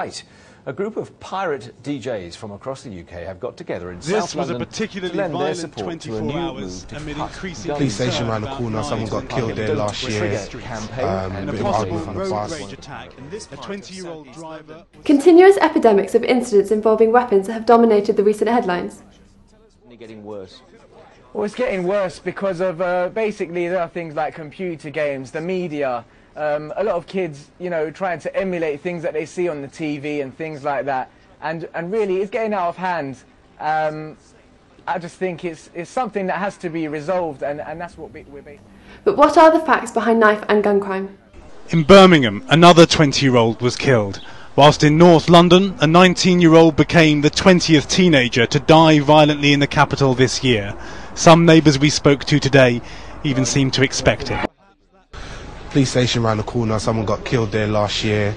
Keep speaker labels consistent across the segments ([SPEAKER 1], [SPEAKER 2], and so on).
[SPEAKER 1] tonight. A group of pirate DJs from across the UK have got together in South London to lend their support to a new move to cut gun
[SPEAKER 2] police station around the corner, someone got killed there last year. A bit of argument on the bus.
[SPEAKER 3] Continuous epidemics of incidents involving weapons have dominated the recent headlines.
[SPEAKER 1] Getting worse.
[SPEAKER 4] Well, it's getting worse because of basically there are things like computer games, the media, a lot of kids, you know, trying to emulate things that they see on the TV and things like that, and really it's getting out of hand. I just think it's something that has to be resolved, and that's what we're basically.
[SPEAKER 3] But what are the facts behind knife and gun crime?
[SPEAKER 5] In Birmingham, another 20-year-old was killed, whilst in North London, a 19-year-old became the 20th teenager to die violently in the capital this year. Some neighbours we spoke to today even seemed to expect it.
[SPEAKER 2] Police station around the corner, someone got killed there last year.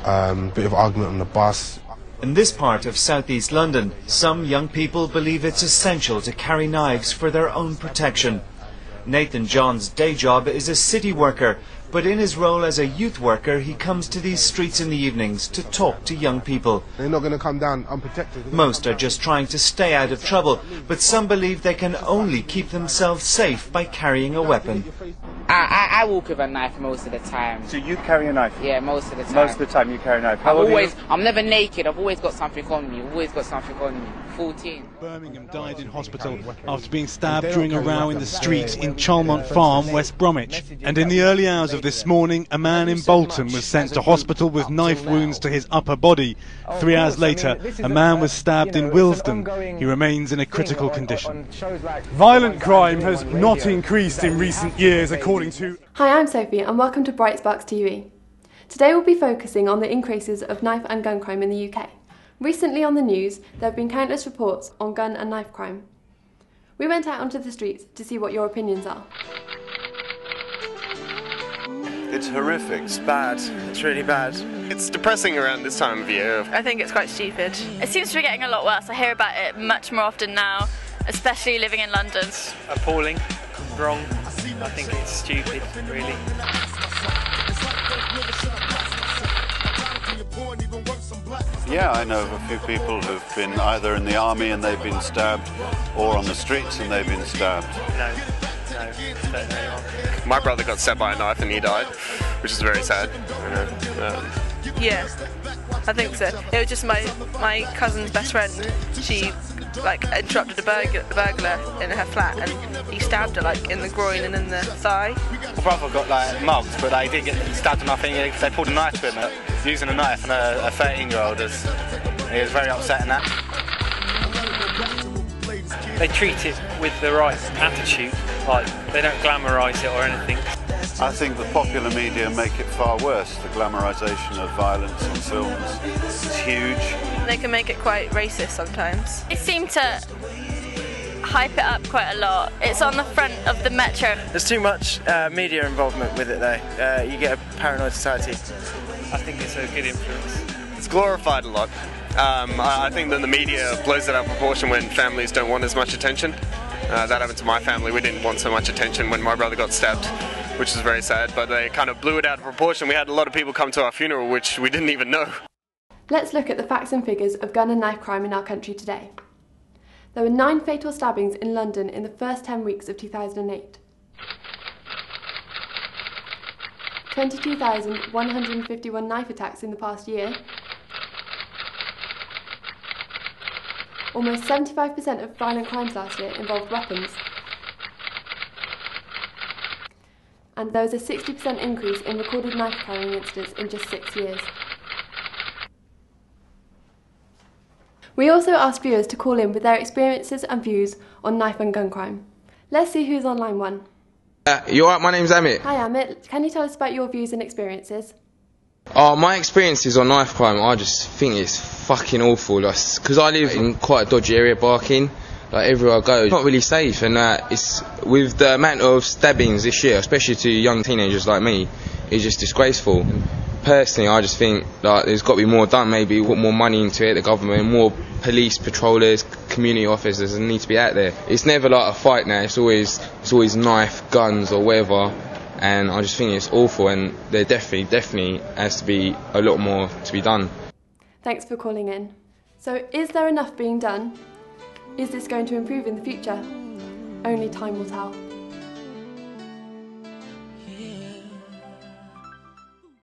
[SPEAKER 2] Bit of argument on the bus.
[SPEAKER 6] In this part of southeast London, some young people believe it's essential to carry knives for their own protection. Nathan John's day job is a city worker, but in his role as a youth worker, he comes to these streets in the evenings to talk to young people.
[SPEAKER 2] They're not going to come down unprotected.
[SPEAKER 6] Most are just trying to stay out of trouble, but some believe they can only keep themselves safe by carrying a weapon.
[SPEAKER 7] I walk with a knife most of the time.
[SPEAKER 8] So you carry a knife?
[SPEAKER 7] Yeah, most of the time.
[SPEAKER 8] Most of the time you carry a knife.
[SPEAKER 7] I'm never naked, I've always got something on me, 14.
[SPEAKER 5] Birmingham died in hospital after being stabbed during a row in the street in Chalmont Farm, West Bromwich. And in the early hours of this morning, a man in Bolton was sent to hospital with knife wounds to his upper body. 3 hours later, a man was stabbed in Willesden. He remains in a critical condition.
[SPEAKER 9] Violent crime has not increased in recent years, according to...
[SPEAKER 3] Hi, I'm Sophie and welcome to Sparx TV. Today we'll be focusing on the increases of knife and gun crime in the UK. Recently on the news, there have been countless reports on gun and knife crime. We went out onto the streets to see what your opinions are.
[SPEAKER 10] It's horrific. It's bad. It's really bad. It's depressing around this time of year.
[SPEAKER 11] I think it's quite stupid. It seems to be getting a lot worse. I hear about it much more often now, especially living in London.
[SPEAKER 12] It's appalling, wrong. I think it's stupid, really.
[SPEAKER 13] Yeah, I know of a few people who've been either in the army and they've been stabbed, or on the streets and they've been stabbed.
[SPEAKER 12] No, don't know anyone.
[SPEAKER 10] My brother got stabbed by a knife and he died, which is very sad.
[SPEAKER 11] Yeah, I think so. It was just my cousin's best friend. She interrupted a burglar in her flat and he stabbed her in the groin and in the thigh.
[SPEAKER 14] My brother got mugged, but he didn't get stabbed enough. They pulled a knife to him, using a knife, and a 13-year-old he was very upset in that.
[SPEAKER 12] They treat it with the right attitude, they don't glamorise it or anything.
[SPEAKER 13] I think the popular media make it far worse. The glamorisation of violence on films is huge.
[SPEAKER 11] They can make it quite racist sometimes. They seem to hype it up quite a lot. It's on the front of the metro.
[SPEAKER 15] There's too much media involvement with it though. You get a paranoid society.
[SPEAKER 12] I think it's a good influence.
[SPEAKER 10] It's glorified a lot. I think that the media blows it out of proportion when families don't want as much attention. That happened to my family. We didn't want so much attention when my brother got stabbed, which is very sad, but they kind of blew it out of proportion. We had a lot of people come to our funeral, which we didn't even know.
[SPEAKER 3] Let's look at the facts and figures of gun and knife crime in our country today. There were 9 fatal stabbings in London in the first 10 weeks of 2008. 22,151 knife attacks in the past year. Almost 75% of violent crimes last year involved weapons. And there was a 60% increase in recorded knife carrying incidents in just 6 years. We also asked viewers to call in with their experiences and views on knife and gun crime. Let's see who's on line 1.
[SPEAKER 16] You alright? My name's Amit.
[SPEAKER 3] Hi Amit, can you tell us about your views and experiences?
[SPEAKER 16] My experiences on knife crime, I just think it's fucking awful. Because I live in quite a dodgy area, Barking. Everywhere I go, it's not really safe, and it's with the amount of stabbings this year, especially to young teenagers like me, it's just disgraceful. Personally, I just think there's got to be more done. Maybe put more money into it, the government, more police patrollers, community officers, and need to be out there. It's never a fight now. It's always knife, guns, or whatever. And I just think it's awful, and there definitely has to be a lot more to be done.
[SPEAKER 3] Thanks for calling in. So, is there enough being done? Is this going to improve in the future? Only time will tell.